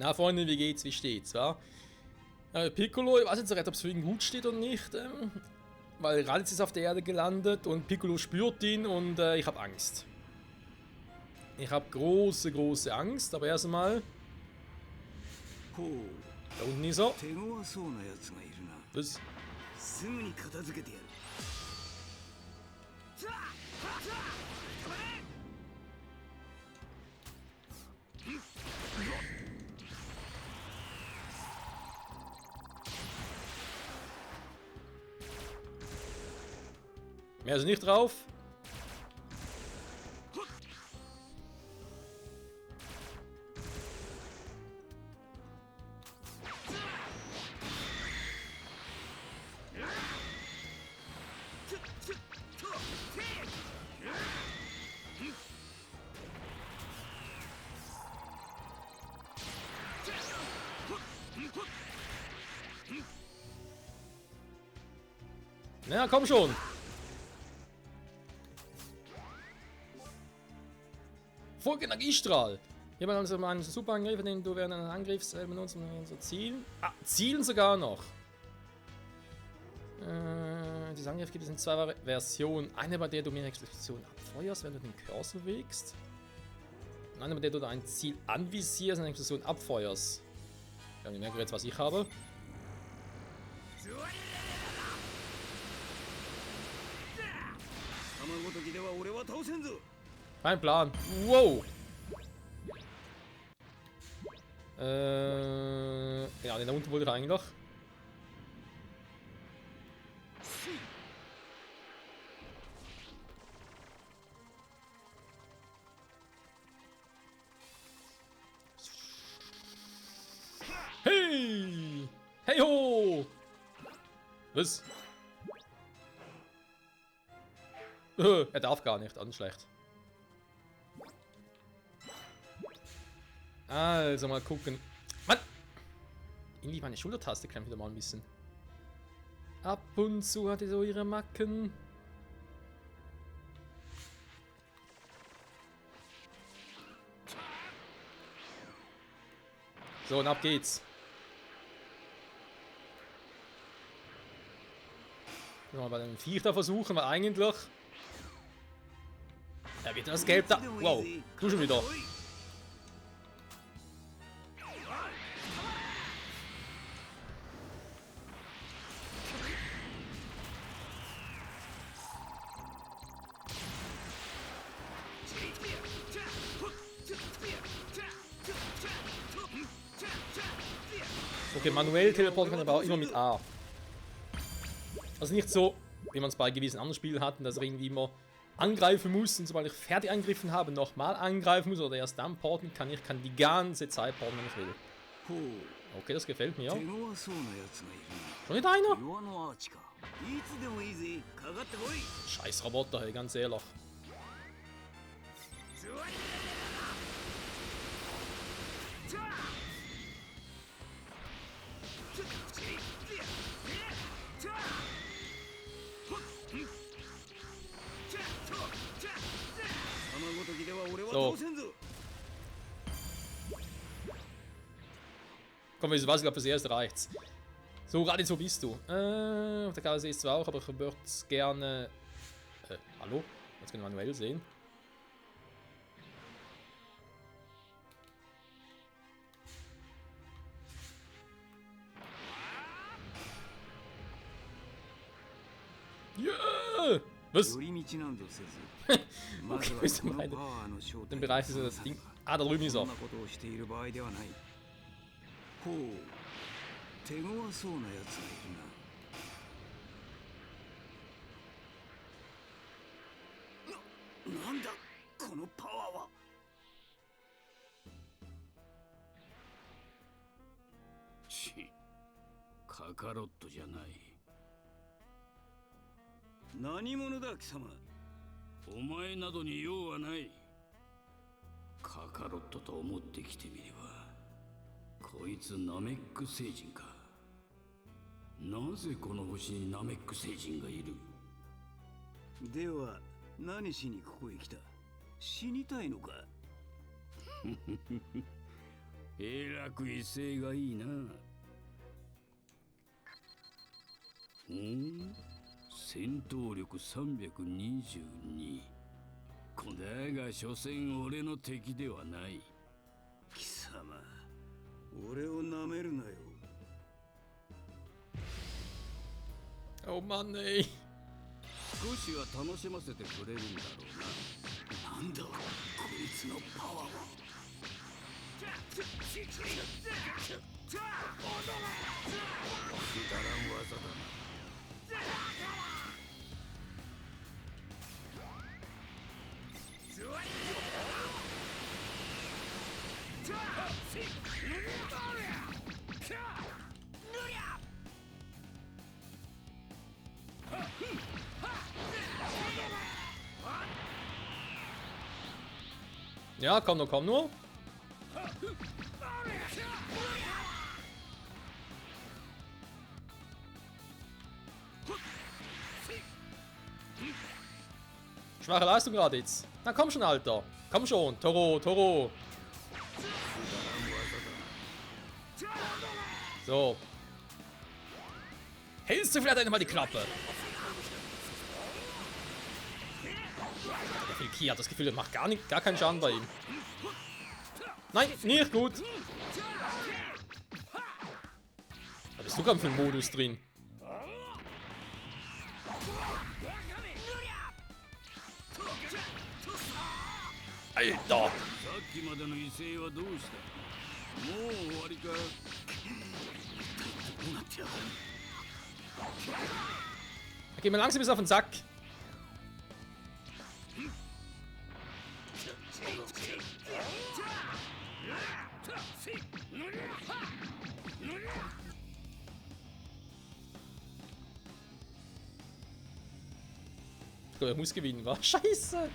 Na Freunde, wie geht's, wie steht's, wa? Piccolo, ich weiß jetzt nicht, ob es für ihn gut steht oder nicht, weil Raditz ist auf der Erde gelandet und Piccolo spürt ihn und ich habe Angst. Ich habe große, große Angst, aber erstmal... Da unten ist er. Was? Mehr ist nicht drauf. Na, komm schon. Energiestrahl. Hier haben wir also einen Superangriff, den du während eines Angriffs benutzen, um zu zielen. Ah, zielen sogar noch. Diesen Angriff gibt es in zwei Versionen. Eine, bei der du mehr Explosionen abfeuerst, wenn du den Cursor bewegst. Und eine, bei der du ein Ziel anvisierst und eine Explosion abfeuerst. Ja, ich merke jetzt, was ich habe. Kein Plan. Wow. Ja, den da unten wollte ich eigentlich noch. Hey! Hey ho! Was? Er darf gar nicht, an schlecht. Also mal gucken. Mann! Irgendwie meine Schultertaste klemmt wieder mal ein bisschen. Ab und zu hat die so ihre Macken. So, und ab geht's. Mal bei dem Viech da versuchen, weil eigentlich... Ja, wieder das Gelb da. Wow, du schon wieder. Okay, manuell teleporten kann aber auch immer mit A. Also nicht so, wie man es bei gewissen anderen Spielen hatten, dass er irgendwie immer angreifen muss und sobald ich fertig angegriffen habe, nochmal angreifen muss oder erst dann porten kann. Ich kann die ganze Zeit porten, wenn ich will. Okay, das gefällt mir. Schon wieder einer? Scheiß Roboter, hey, ganz ehrlich. So. Komm, ich weiß, ich glaube, das erste reicht's. So, Raditz, wo bist du? Auf der Karte sehe ich zwar auch, aber ich würde es gerne... hallo? Jetzt können wir manuell sehen. Yeah! Was? Okay, wo ist denn meine? Den Bereich ist das Ding. Ah, da drüben ist er. Kakarot じゃない。何者だ貴様。お前などに用はない。カカロットと思ってきてみれば、こいつナメック星人か。なぜこの星にナメック星人がいる？では何しにここへ来た？死にたいのか？えらく威勢がいいな。戦闘力322。だが所詮俺の敵ではない。貴様、俺をなめるなよ。Oh Mann, ey. 少しは楽しませてくれるんだろうな。なんだこいつのパワーは。くだらん技だな。Ja, komm nur, komm nur. Schwache Leistung gerade jetzt. Na komm schon, Alter. Komm schon. Toro, Toro. So. Hältst du vielleicht einmal die Klappe? Der Filki hat das Gefühl, er macht gar keinen Schaden bei ihm. Nein, nicht gut. Da bist du gerade für einen Modus drin. Alter! Er geht mir langsam bis auf den Sack. Ich glaube, er muss gewinnen, wa? Scheiße!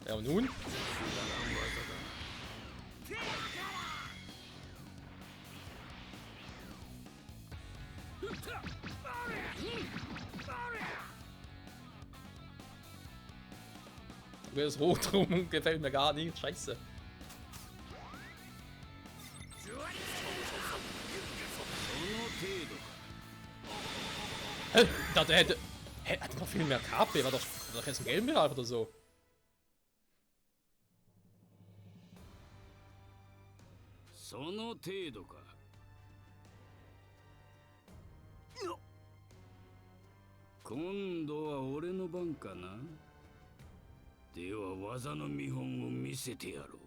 Ja, und nun? Das Rot rum gefällt mir gar nicht. Scheiße. Ich dachte, er hätte noch viel mehr KP. War doch jetzt ein Gelbenbereich oder so. Kondo では技の見本を見せてやろ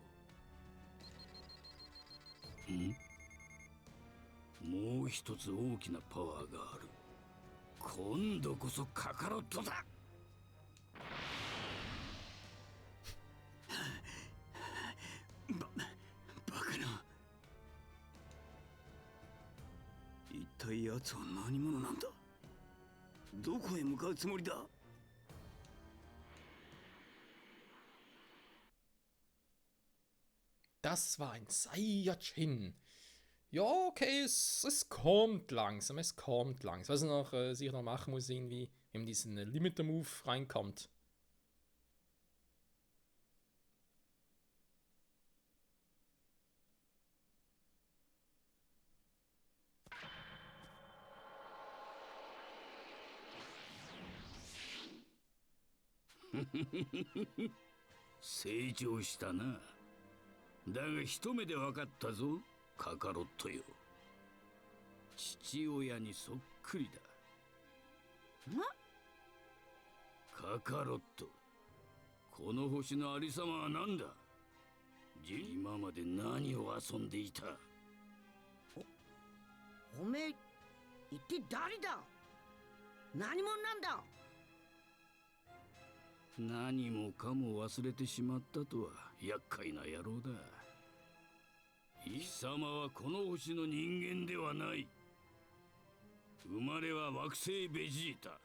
う。もう一つ大きなパワーがある。今度こそカカロットだ。バカな。一体奴は何者なんだ。どこへ向かうつもりだ。Das war ein Saiyajin. Ja, okay, es kommt langsam, es kommt langsam. Was er noch sicher noch machen muss, irgendwie, wenn diesen Limiter-Move reinkommt.成長したな。だが一目で分かったぞ、カカロットよ。父親にそっくりだ。カカロット、この星のありさまは何だ。今まで何を遊んでいた。おめえ、一体誰だ。何者なんだ。何もかも忘れてしまったとは厄介な野郎だ。貴様はこの星の人間ではない。生まれは惑星ベジータ。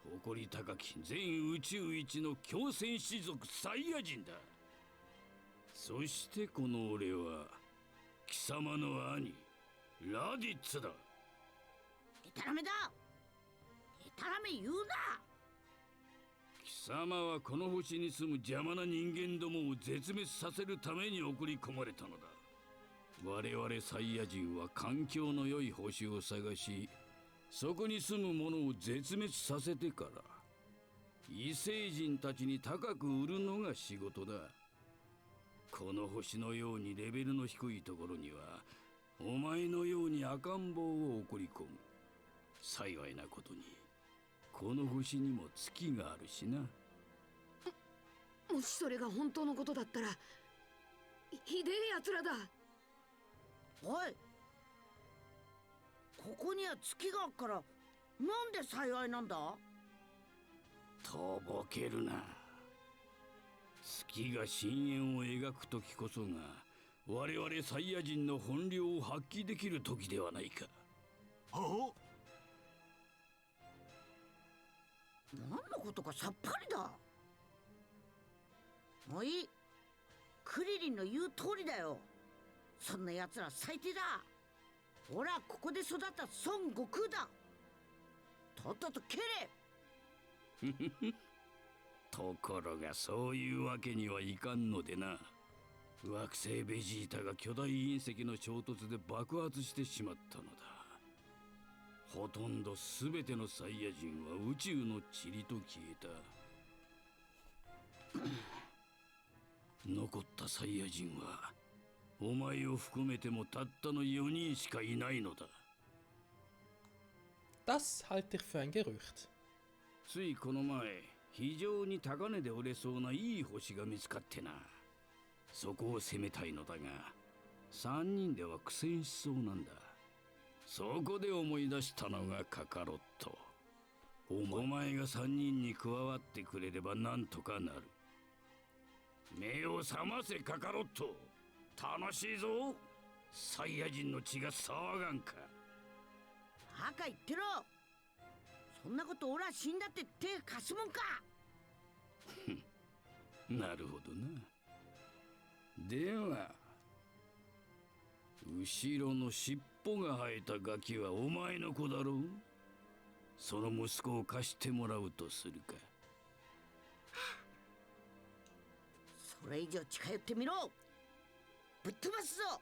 誇り高き全宇宙一の強戦士族サイヤ人だ。そしてこの俺は貴様の兄ラディッツだ。デタラメだ。デタラメ言うな。貴貴様はこの星に住む邪魔な人間どもを絶滅させるために送り込まれたのだ。我々サイヤ人は環境の良い星を探し、そこに住む者を絶滅させてから異星人たちに高く売るのが仕事だ。この星のようにレベルの低いところにはお前のように赤ん坊を送り込む。幸いなことにこの星にも月があるしな。もしそれが本当のことだったらひでえやつらだ。おい、ここには月があるからなんで幸いなんだ。とぼけるな。月が深淵を描く時こそが我々サイヤ人の本領を発揮できる時ではないか。何のことかさっぱりだ。もういい。クリリンの言う通りだよ。そんな奴ら最低だ。俺はここで育った孫悟空だ。とっとと蹴れ。ところがそういうわけにはいかんのでな。惑星ベジータが巨大隕石の衝突で爆発してしまったのだ。ほとんど全てのサイヤ人は宇宙の塵と消えた。残ったサイヤ人はお前を含めてもたったの4人しかいないのだ。Das halte ich für ein Gerücht. ついこの前、非常に高値で売れそうないい星が見つかってな。そこを攻めたいのだが、3人では苦戦しそうなんだ。そこで思い出したのがカカロット。お前が3人に加わってくれればなんとかなる。目を覚ませカカロット。楽しいぞ。サイヤ人の血が騒がんか。バカ言ってろ。そんなこと俺は死んだって手貸すもんか。なるほどな。では後ろの尻尾が生えたガキはお前の子だろう。その息子を貸してもらうとするか。それ以上近寄ってみろ。ぶっ飛ばすぞ。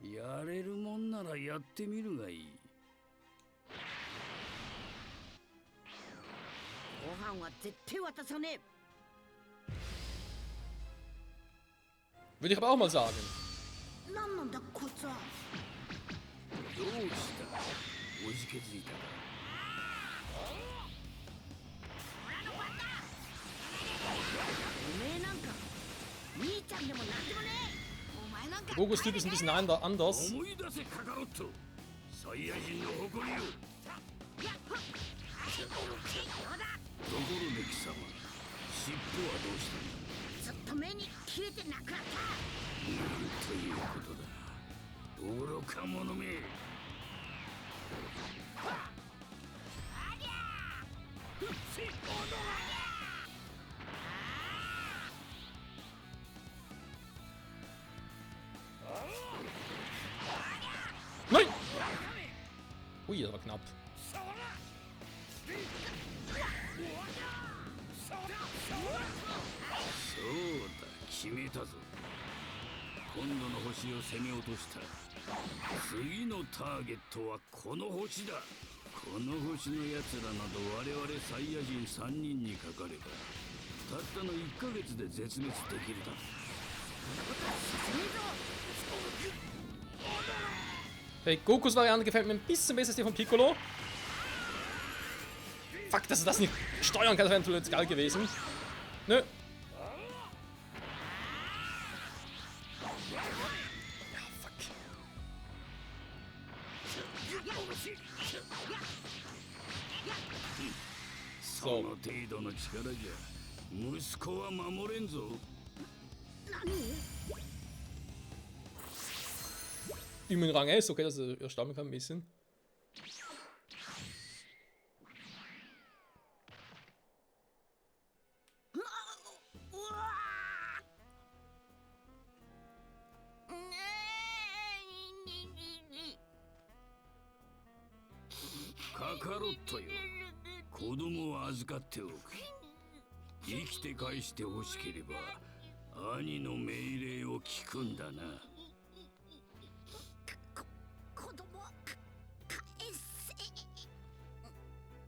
やれるもんならやってみるがいい。ご飯は絶対渡さねえ。 Würde ich aber auch mal sagen. 何なんだこいつは。どうしたおじけづいたか。おめえなんか兄ちゃんでもなんでもねえ。お前なんか Gogos Typ ist ein bisschen anders. 思い出せカカロット。サイヤ人の誇りを。ところで貴様、尻尾はどうしたんだ。ずっと目に切れてなくなった。なんということだ。愚か者め。Nein! Ui, das war knapp. そうだ、決めたぞ。今度の星を攻め落とした次のターゲットはこの星だ。この星のやつらなど我々サイヤ人3人にかかればたったの1ヶ月で絶滅できるだろう。 Okay, Gokus Variante gefällt mir ein bisschen besser als die von Piccolo. Fuck, dass er das nicht steuern kann, das wäre natürlich geil gewesen. Nö. Ja, fuck. その程度の力じゃ息子は守れんぞ。 Immunrang S, okay, dass er erstammen kann ein bisschen. カカロットよ、子供を預かっておく。生きて返してほしければ兄の命令を聞くんだな。子供返せ。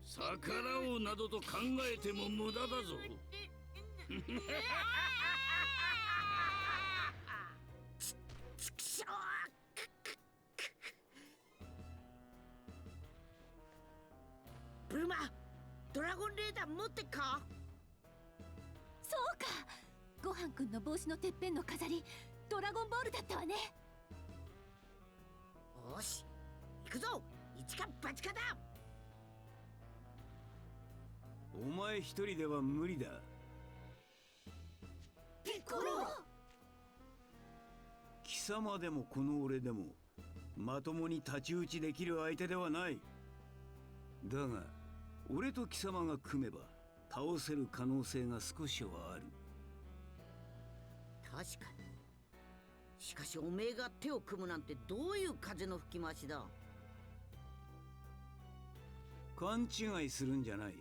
逆らおうなどと考えても無駄だぞ。ちくしょう。ブルマ、ドラゴンレーダー持ってっか。そうか、ごはんくんの帽子のてっぺんの飾り、ドラゴンボールだったわね。よし、行くぞ、一か八かだ。お前一人では無理だ。ピッコロ。貴様でもこの俺でもまともに太刀打ちできる相手ではない。だが俺と貴様が組めば倒せる可能性が少しはある。確かに。しかしおめえが手を組むなんてどういう風の吹き回しだ。勘違いするんじゃない。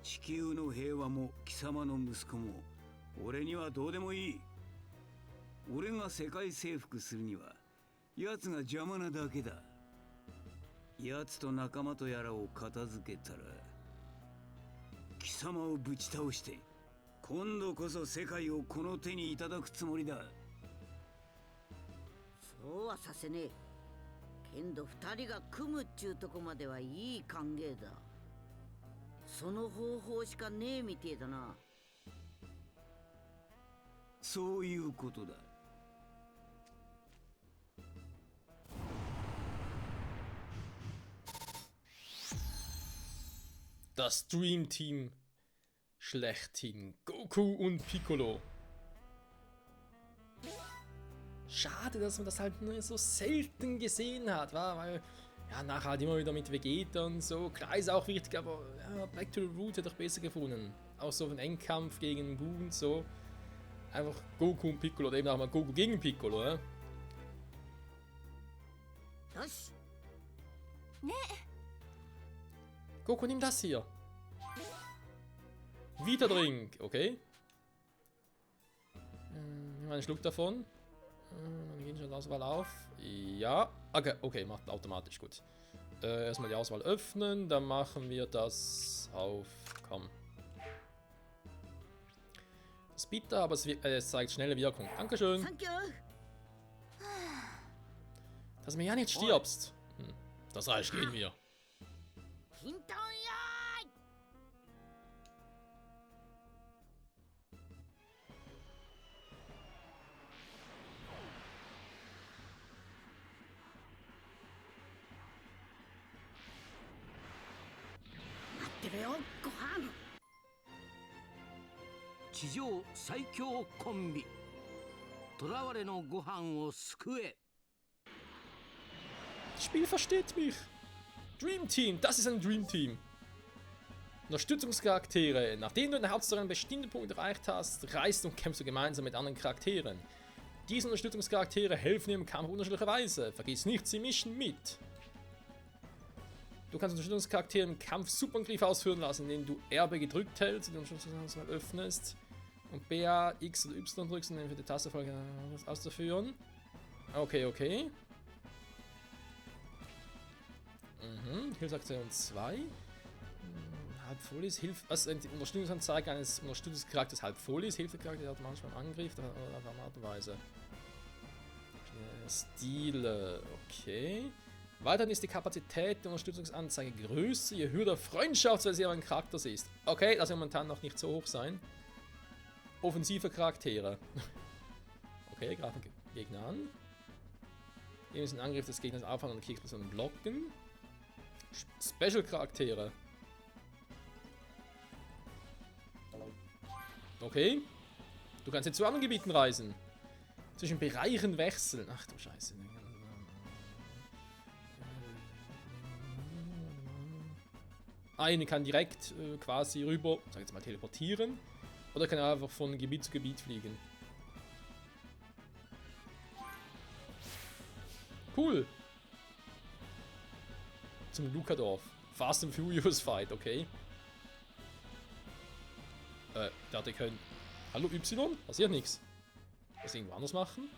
地球の平和も貴様の息子も俺にはどうでもいい。俺が世界征服するには奴が邪魔なだけだ。奴と仲間とやらを片付けたら貴様をぶち倒して今度こそ世界をこの手にいただくつもりだ。そうはさせねえ。けんど二人が組むっちゅうとこまではいい歓迎だ。その方法しかねえみてえだな。そういうことだ。Das Dream Team schlechthin. Goku und Piccolo. Schade, dass man das halt nur so selten gesehen hat, weil ja, nachher halt immer wieder mit Vegeta und so. Klar ist auch wichtig, aber ja, Back to the Root hätte ich besser gefunden. Auch so ein Endkampf gegen Buu und so. Einfach Goku und Piccolo, oder eben auch mal Goku gegen Piccolo, ja? よし。 Goku, nimm das hier. Wieder Drink, okay. Nimm einen Schluck davon. Dann gehen schon die Auswahl auf. Ja, okay, macht automatisch, gut. Erstmal die Auswahl öffnen, dann machen wir das auf, komm. Das ist bitter, aber es zeigt schnelle Wirkung. Dankeschön. サンキュー。 Dass du mir ja nicht stirbst. Das reicht, gehen wir. ヒントンよーい。待ってろよ、ご飯。地上最強コンビ、囚われのご飯を救え。 Das Spiel versteht mich. Dream Team, das ist ein Dream Team. Unterstützungscharaktere. Nachdem du in der Hauptstory einen bestimmten Punkt erreicht hast, reist und kämpfst du gemeinsam mit anderen Charakteren. Diese Unterstützungscharaktere helfen dir im Kampf auf unterschiedliche Weise. Vergiss nicht, sie mischen mit. Du kannst Unterstützungscharaktere im Kampf Superangriff ausführen lassen, indem du RB gedrückt hältst, die Unterstützungscharaktere öffnest und BA, X oder Y drückst, um für die Taste auszuführen. Okay, okay. Hilfsaktion 2. Halb voll ist, also die Unterstützungsanzeige eines Unterstützungscharakters halb voll ist, Hilfecharakter der automatisch beim Angriff oder auf eine Art und Weise. Stile, okay. Weiterhin ist die Kapazität der Unterstützungsanzeige größer, je höher der Freundschaftsversier ein Charakter ist. Okay, das wird momentan noch nicht so hoch sein. Offensive Charaktere. Okay, greifen Gegner an. Nehmen Sie den Angriff des Gegners aufhalten und Kriegspersonen blocken. Special-Charaktere. Okay. Du kannst jetzt zu anderen Gebieten reisen. Zwischen Bereichen wechseln. Ach du Scheiße. Eine kann direkt quasi rüber, sag jetzt mal, teleportieren. Oder kann einfach von Gebiet zu Gebiet fliegen. Cool. zum Lukadorf. Fast and Furious Fight, okay. Da die können. Hallo Y? Passiert nichts. Das irgendwo anders machen?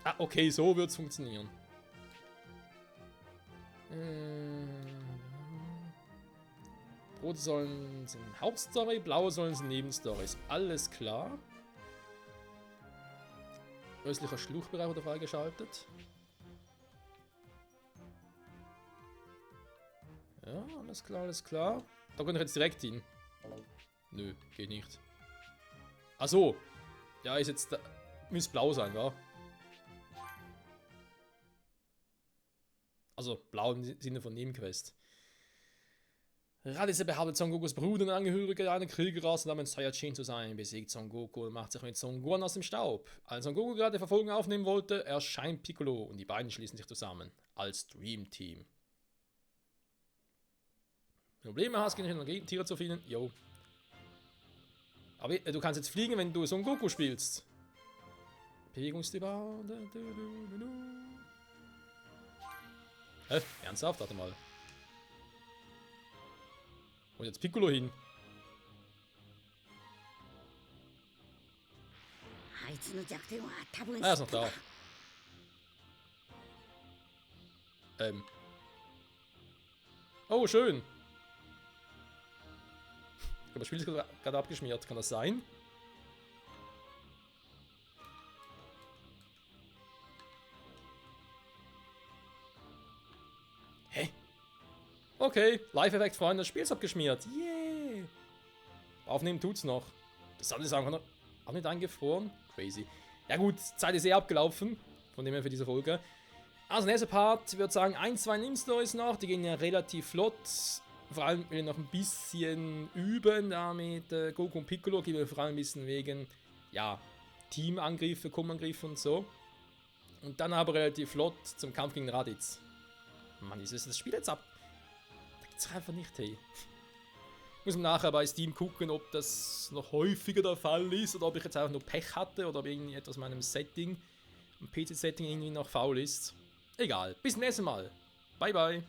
Ah, okay, so wird es funktionieren. Rote sollen sind Hauptstory, blaue sollen sind Nebenstories. Alles klar. Östlicher Schluchbereich wurde freigeschaltet. Ja, alles klar, alles klar. Da kann ich jetzt direkt hin. Nö, geht nicht. Ach so. Ja, ist jetzt da. Müsste blau sein, wa? Also blau im Sinne von Nebenquest. Raditz behauptet, Son Gokus Bruder und Angehörige einer Kriegerrasse namens Saiyajin zu sein, besiegt Son Goku und macht sich mit Son Gohan aus dem Staub. Als Son Goku gerade Verfolgung aufnehmen wollte, erscheint Piccolo und die beiden schließen sich zusammen als Dream Team. Probleme hast, gegen Tiere zu finden? Jo. Aber du kannst jetzt fliegen, wenn du Son Goku spielst. Bewegungsüber. Ernsthaft? Warte mal. Und jetzt Piccolo hin. Ah, er ist noch da. Oh, schön. Ich glaube, das Spiel ist gerade abgeschmiert. Kann das sein? Hä? Okay, Live-Effekt, Freunde, das Spiel ist abgeschmiert. Yeah! Aufnehmen tut's noch. Das andere ist einfach noch nicht eingefroren. Crazy. Ja gut, Zeit ist eh abgelaufen. Von dem her für diese Folge. Also, nächster Part, ich würde sagen, 1, 2 Nebenstories noch. Die gehen ja relativ flott. Vor allem will ich noch ein bisschen üben da mit Goku und Piccolo. Gehen wir vor allem ein bisschen wegen, ja, Teamangriffe, Kommangriffe und so. Und dann aber relativ flott zum Kampf gegen Raditz. Mann, ist das Spiel jetzt ab? Da geht's einfach nicht, hey. Ich muss nachher bei Steam gucken, ob das noch häufiger der Fall ist oder ob ich jetzt einfach nur Pech hatte oder ob irgendwie etwas in meinem Setting, im PC-Setting irgendwie noch faul ist. Egal, bis zum nächsten Mal. Bye, bye.